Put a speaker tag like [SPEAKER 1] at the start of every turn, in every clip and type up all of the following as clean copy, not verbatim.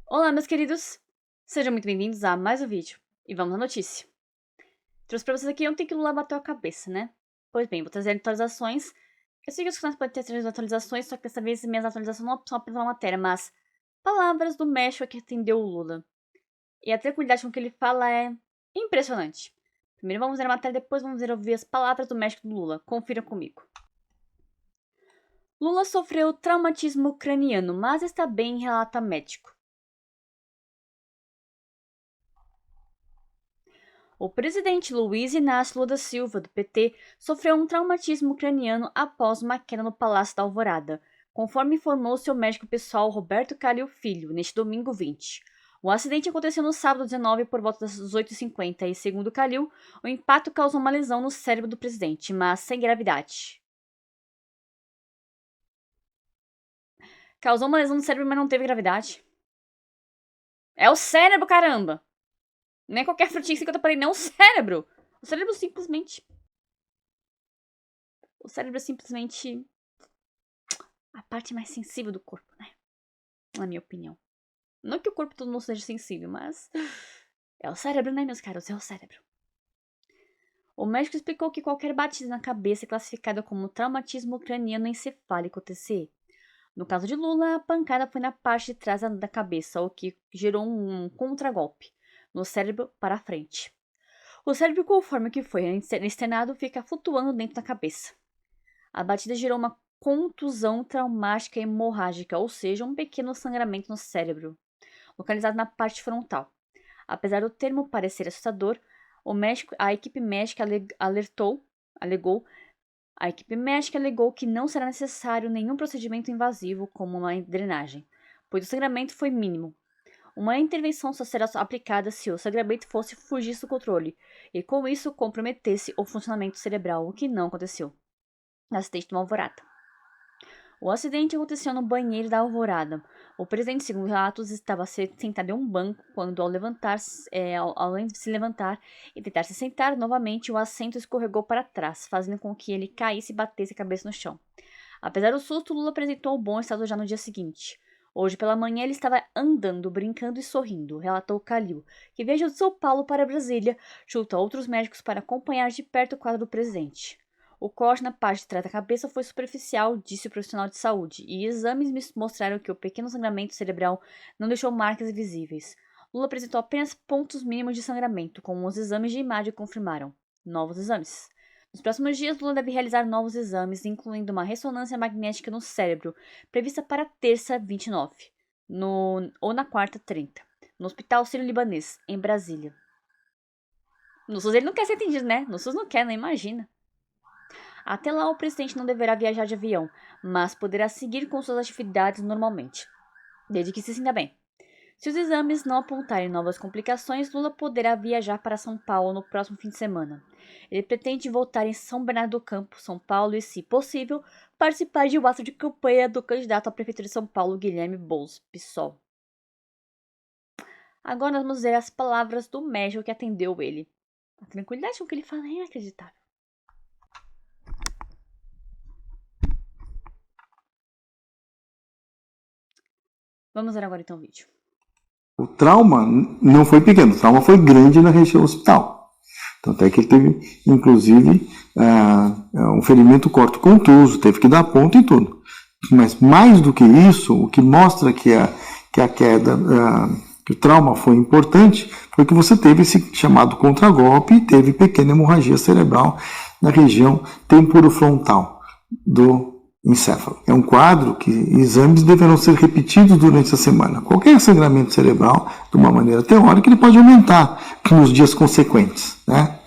[SPEAKER 1] Olá, meus queridos! Sejam muito bem-vindos a mais um vídeo. E vamos à notícia. Trouxe pra vocês aqui ontem que o Lula bateu a cabeça, né? Pois bem, vou trazer atualizações. Eu sei que os canais podem ter trazido atualizações, só que dessa vez minhas atualizações não são apenas uma matéria, mas palavras do México que atendeu o Lula. E a tranquilidade com que ele fala é impressionante. Primeiro vamos ver a matéria, depois vamos ouvir as palavras do México do Lula. Confira comigo. Lula sofreu traumatismo craniano, mas está bem, relata médico. O presidente Luiz Inácio Lula da Silva, do PT, sofreu um traumatismo craniano após uma queda no Palácio da Alvorada, conforme informou seu médico pessoal Roberto Calil Filho, neste domingo 20. O acidente aconteceu no sábado 19 por volta das 18h50 e, segundo Calil, o impacto causou uma lesão no cérebro do presidente, mas sem gravidade. Causou uma lesão no cérebro, mas não teve gravidade. É o cérebro, caramba! Nem qualquer frutinha que eu parei, não, o cérebro! O cérebro simplesmente... O cérebro simplesmente a parte mais sensível do corpo, né? Na minha opinião. Não que o corpo todo não seja sensível, mas é o cérebro, né, meus caros? É o cérebro. O médico explicou que qualquer batida na cabeça é classificada como traumatismo craniano encefálico, TCE. No caso de Lula, a pancada foi na parte de trás da cabeça, o que gerou um contragolpe no cérebro para a frente. O cérebro, conforme o que foi externado, fica flutuando dentro da cabeça. A batida gerou uma contusão traumática hemorrágica, ou seja, um pequeno sangramento no cérebro, localizado na parte frontal. Apesar do termo parecer assustador, a equipe médica alegou que não será necessário nenhum procedimento invasivo como uma drenagem, pois o sangramento foi mínimo. Uma intervenção só será aplicada se o sangramento fosse fugir do controle e com isso comprometesse o funcionamento cerebral, o que não aconteceu. Acidente de uma alvorada. O acidente aconteceu no banheiro da Alvorada. O presidente, segundo relatos, estava sentado em um banco quando, além de se levantar e tentar se sentar novamente, o assento escorregou para trás, fazendo com que ele caísse e batesse a cabeça no chão. Apesar do susto, Lula apresentou um bom estado já no dia seguinte. Hoje pela manhã ele estava andando, brincando e sorrindo, relatou Calil, que viajou de São Paulo para Brasília, junto a outros médicos para acompanhar de perto o quadro do presidente. O corte na parte de trás da cabeça foi superficial, disse o profissional de saúde, e exames mostraram que o pequeno sangramento cerebral não deixou marcas visíveis. Lula apresentou apenas pontos mínimos de sangramento, como os exames de imagem confirmaram. Novos exames. Nos próximos dias, Lula deve realizar novos exames, incluindo uma ressonância magnética no cérebro, prevista para terça 29, ou na quarta 30, no Hospital Sírio-Libanês, em Brasília. No SUS ele não quer ser atendido, né? No SUS não quer, não imagina. Até lá, o presidente não deverá viajar de avião, mas poderá seguir com suas atividades normalmente, desde que se sinta bem. Se os exames não apontarem novas complicações, Lula poderá viajar para São Paulo no próximo fim de semana. Ele pretende voltar em São Bernardo do Campo, São Paulo, e, se possível, participar de um ato de campanha do candidato à prefeitura de São Paulo, Guilherme Boulos, PSOL. Agora nós vamos ver as palavras do médico que atendeu ele. A tranquilidade com que ele fala é inacreditável. Vamos ver agora então o vídeo.
[SPEAKER 2] O trauma não foi pequeno, o trauma foi grande na região do hospital. Tanto é que ele teve, inclusive, um ferimento corto-contuso, teve que dar ponto e tudo. Mas mais do que isso, o que mostra que a queda, que o trauma foi importante, foi que você teve esse chamado contragolpe e teve pequena hemorragia cerebral na região temporofrontal do encéfalo. É um quadro que exames deverão ser repetidos durante a semana. Qualquer sangramento cerebral, de uma maneira teórica, ele pode aumentar nos dias consequentes, né?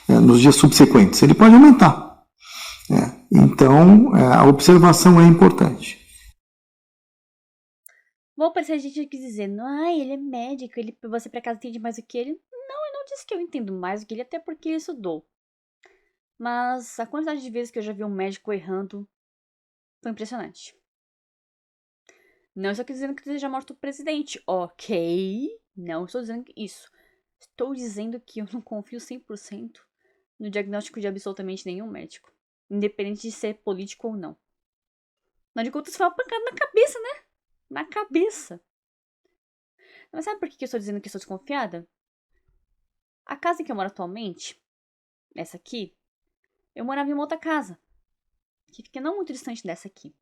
[SPEAKER 2] Nos dias subsequentes. Ele pode aumentar. Então, a observação é importante.
[SPEAKER 1] Bom, parecer a gente quis dizer, ele é médico, você por acaso entende mais do que ele? Não, eu não disse que eu entendo mais do que ele, até porque ele estudou. Mas a quantidade de vezes que eu já vi um médico errando foi impressionante. Não estou dizendo que deseja a morte do presidente, ok? Não estou dizendo isso. Estou dizendo que eu não confio 100% no diagnóstico de absolutamente nenhum médico, independente de ser político ou não. Afinal de contas, foi uma pancada na cabeça, né? Na cabeça. Mas sabe por que eu estou dizendo que eu sou desconfiada? A casa em que eu moro atualmente, essa aqui, eu morava em uma outra casa, que fica não muito distante dessa aqui.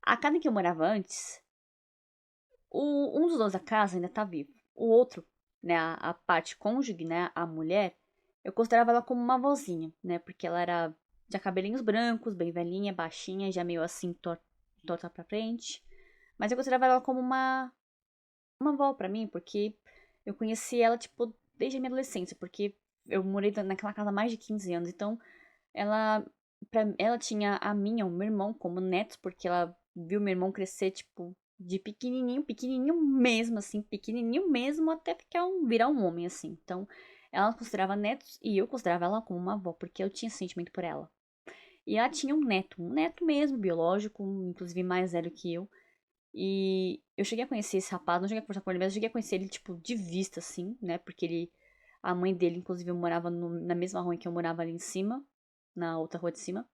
[SPEAKER 1] A casa em que eu morava antes, um dos donos da casa ainda tá vivo. O outro, né, a parte cônjuge, né, a mulher, eu considerava ela como uma vozinha, né, porque ela era de cabelinhos brancos, bem velhinha, baixinha, já meio assim, torta pra frente. Mas eu considerava ela como uma avó pra mim, porque eu conheci ela, tipo, desde a minha adolescência, porque eu morei naquela casa há mais de 15 anos, então ela, ela tinha a minha, o meu irmão, como netos, porque ela viu meu irmão crescer, tipo, de pequenininho, pequenininho mesmo, assim, pequenininho mesmo, até virar um homem, assim. Então, ela considerava netos e eu considerava ela como uma avó, porque eu tinha sentimento por ela. E ela tinha um neto mesmo, biológico, inclusive mais velho que eu. E eu cheguei a conhecer esse rapaz, não cheguei a conversar com ele, mas eu cheguei a conhecer ele, tipo, de vista, assim, né? Porque a mãe dele, inclusive, morava na mesma rua em que eu morava ali em cima, na outra rua de cima.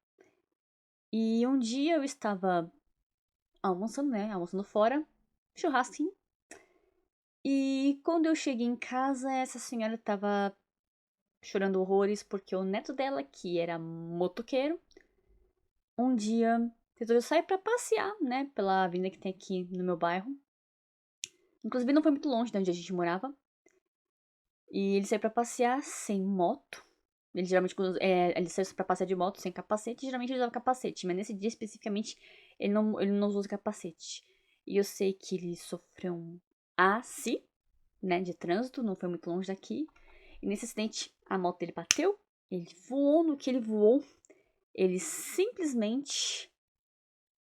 [SPEAKER 1] E um dia eu estava almoçando, né? Almoçando fora, churrasquinho. E quando eu cheguei em casa, essa senhora estava chorando horrores porque o neto dela, que era motoqueiro, um dia resolveu sair para passear, né? Pela avenida que tem aqui no meu bairro. Inclusive não foi muito longe de onde a gente morava. E ele saiu pra passear sem moto. Ele geralmente, ele saiu pra passear de moto sem capacete. Geralmente ele usava capacete, mas nesse dia especificamente ele não usou capacete. E eu sei que ele sofreu um AC, né, de trânsito, não foi muito longe daqui. E nesse acidente a moto dele bateu, ele voou no que ele voou. Ele simplesmente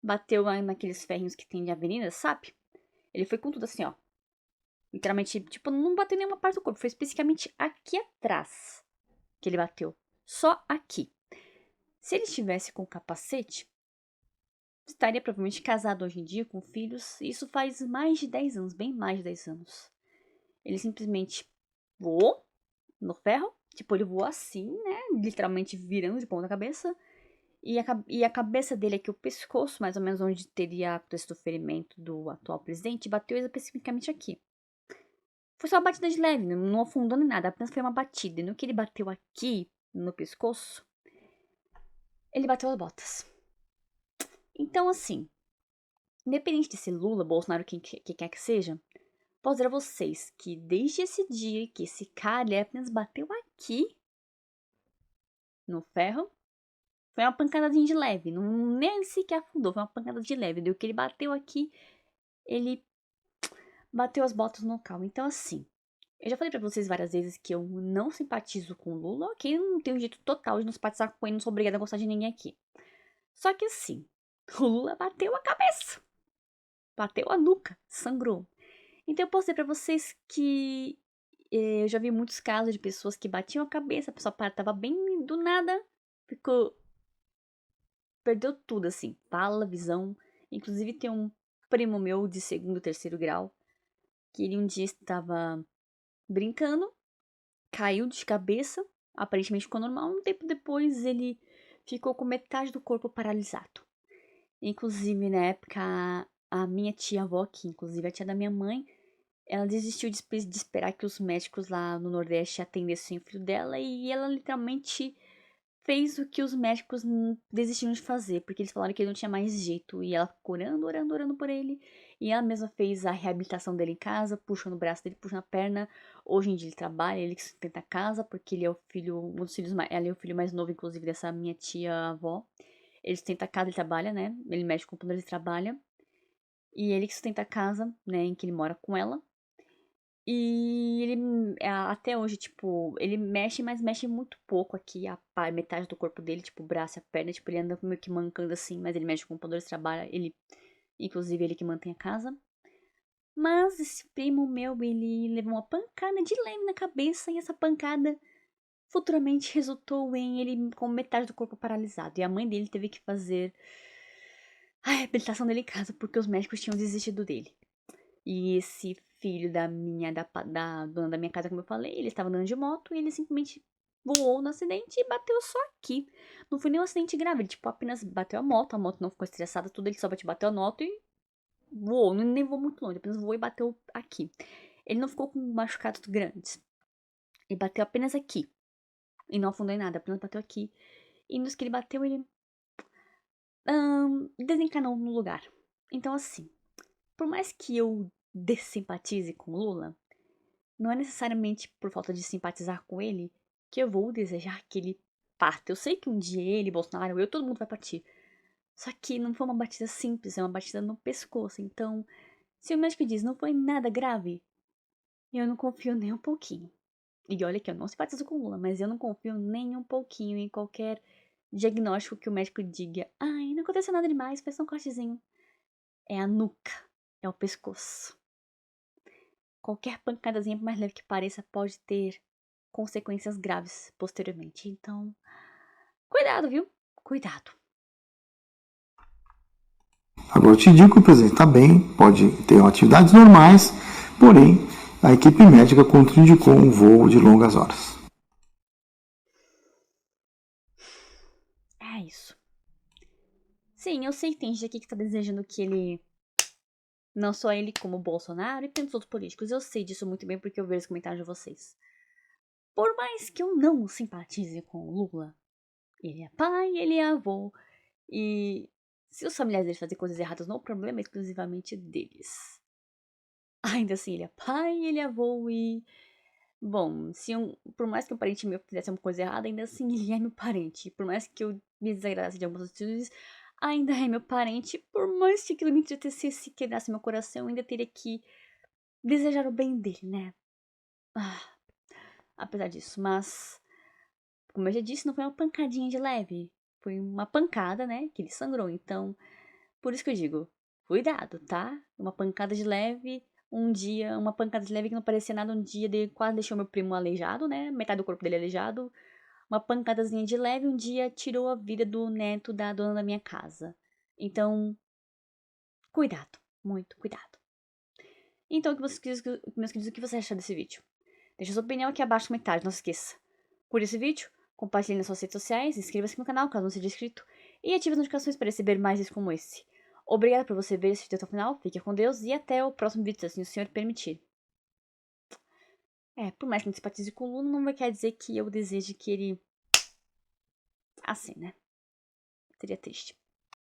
[SPEAKER 1] bateu naqueles ferrinhos que tem de avenida, sabe? Ele foi com tudo assim, ó. Literalmente, tipo, não bateu em nenhuma parte do corpo. Foi especificamente aqui atrás que ele bateu. Só aqui. Se ele estivesse com capacete, estaria provavelmente casado hoje em dia, com filhos. Isso faz mais de 10 anos, bem mais de 10 anos. Ele simplesmente voou no ferro. Tipo, ele voou assim, né? Literalmente virando de ponta cabeça. E a cabeça dele aqui, o pescoço, mais ou menos onde teria acontecido o ferimento do atual presidente, bateu especificamente aqui. Foi só uma batida de leve, não afundou nem nada, apenas foi uma batida. E no que ele bateu aqui, no pescoço, ele bateu as botas. Então, assim, independente de ser Lula, Bolsonaro, quem quer que seja, posso dizer a vocês que desde esse dia que esse cara apenas bateu aqui, no ferro, foi uma pancadinha de leve, não, nem sequer afundou, foi uma pancada de leve. Deu que ele bateu aqui, ele bateu as botas no local. Então, assim, eu já falei pra vocês várias vezes que eu não simpatizo com o Lula, ok? Eu não tenho jeito total de não simpatizar com ele, não sou obrigada a gostar de ninguém aqui. Só que assim, o Lula bateu a cabeça, bateu a nuca, sangrou. Então eu posso dizer pra vocês que eu já vi muitos casos de pessoas que batiam a cabeça, a pessoa tava bem do nada, ficou. Perdeu tudo, assim, fala, visão. Inclusive tem um primo meu de segundo, terceiro grau, que ele um dia estava brincando, caiu de cabeça, aparentemente ficou normal. Um tempo depois ele ficou com metade do corpo paralisado. Inclusive, na época, a minha tia-avó, que inclusive é a tia da minha mãe, ela desistiu de esperar que os médicos lá no Nordeste atendessem o filho dela e ela literalmente fez o que os médicos desistiram de fazer, porque eles falaram que ele não tinha mais jeito. E ela ficou orando, orando, orando por ele. E ela mesma fez a reabilitação dele em casa, puxando o braço dele, puxando a perna. Hoje em dia ele trabalha, ele que sustenta a casa, porque ele é o filho, um dos filhos mais, ela é o filho mais novo, inclusive, dessa minha tia-avó. Ele sustenta a casa, ele trabalha, né? Ele mexe com o computador, ele trabalha. E ele que sustenta a casa, né, em que ele mora com ela. E ele, até hoje, tipo, ele mexe, mas mexe muito pouco aqui, metade do corpo dele, tipo, o braço e a perna, tipo, ele anda meio que mancando assim, mas ele mexe com computadores, trabalha, inclusive, ele que mantém a casa. Mas esse primo meu, ele levou uma pancada de leve na cabeça e essa pancada futuramente resultou em ele com metade do corpo paralisado. E a mãe dele teve que fazer a reabilitação dele em casa porque os médicos tinham desistido dele. E esse filho da dona da minha casa, como eu falei, ele estava andando de moto e ele simplesmente voou no acidente e bateu só aqui. Não foi nem um acidente grave, ele tipo apenas bateu a moto não ficou estressada, tudo, ele só bateu a moto e voou, nem voou muito longe, apenas voou e bateu aqui. Ele não ficou com machucados grandes. Ele bateu apenas aqui. E não afundou em nada, apenas bateu aqui. E nos que ele bateu, ele desencanou no lugar. Então, assim, por mais que eu dessimpatize com o Lula, não é necessariamente por falta de simpatizar com ele que eu vou desejar que ele parta. Eu sei que um dia ele, Bolsonaro, todo mundo vai partir. Só que não foi uma batida simples, é uma batida no pescoço. Então, se o médico diz não foi nada grave, eu não confio nem um pouquinho. E olha que eu não simpatizo com o Lula, mas eu não confio nem um pouquinho em qualquer diagnóstico que o médico diga. Ai, não aconteceu nada demais, foi só um cortezinho. É a nuca, é o pescoço. Qualquer pancadazinha, por mais leve que pareça, pode ter consequências graves posteriormente. Então, cuidado, viu? Cuidado.
[SPEAKER 2] Agora eu te digo que o presidente está bem, pode ter atividades normais, porém a equipe médica contraindicou um voo de longas horas.
[SPEAKER 1] É isso. Sim, eu sei que tem gente aqui que tá desejando que ele... Não só ele, como o Bolsonaro e tantos outros políticos. Eu sei disso muito bem porque eu vejo os comentários de vocês. Por mais que eu não simpatize com o Lula, ele é pai, ele é avô. E se os familiares dele fazem coisas erradas, não, o problema é exclusivamente deles. Ainda assim, ele é pai, ele é avô e... Bom, por mais que um parente meu fizesse uma coisa errada, ainda assim ele é meu parente. Por mais que eu me desagradasse de algumas atitudes, ainda é meu parente. Por mais que aquilo me entristecesse e quebrasse meu coração, eu ainda teria que desejar o bem dele, né? Apesar disso, mas... Como eu já disse, não foi uma pancadinha de leve. Foi uma pancada, né? Que ele sangrou. Então, por isso que eu digo, cuidado, tá? Uma pancada de leve, um dia, uma pancada de leve que não parecia nada, um dia ele quase deixou meu primo aleijado, né? Metade do corpo dele aleijado. Uma pancadazinha de leve, um dia tirou a vida do neto da dona da minha casa. Então, cuidado, muito cuidado. Então, meus queridos, o que você achou desse vídeo? Deixa sua opinião aqui abaixo no comentário, não se esqueça. Curta esse vídeo, compartilhe nas suas redes sociais, inscreva-se no canal caso não seja inscrito e ative as notificações para receber mais vídeos como esse. Obrigada por você ver esse vídeo até o final, fique com Deus e até o próximo vídeo, se assim o Senhor permitir. Por mais que não simpatize com o Lula, não vai querer dizer que eu deseje que ele... Assim, né? Seria triste.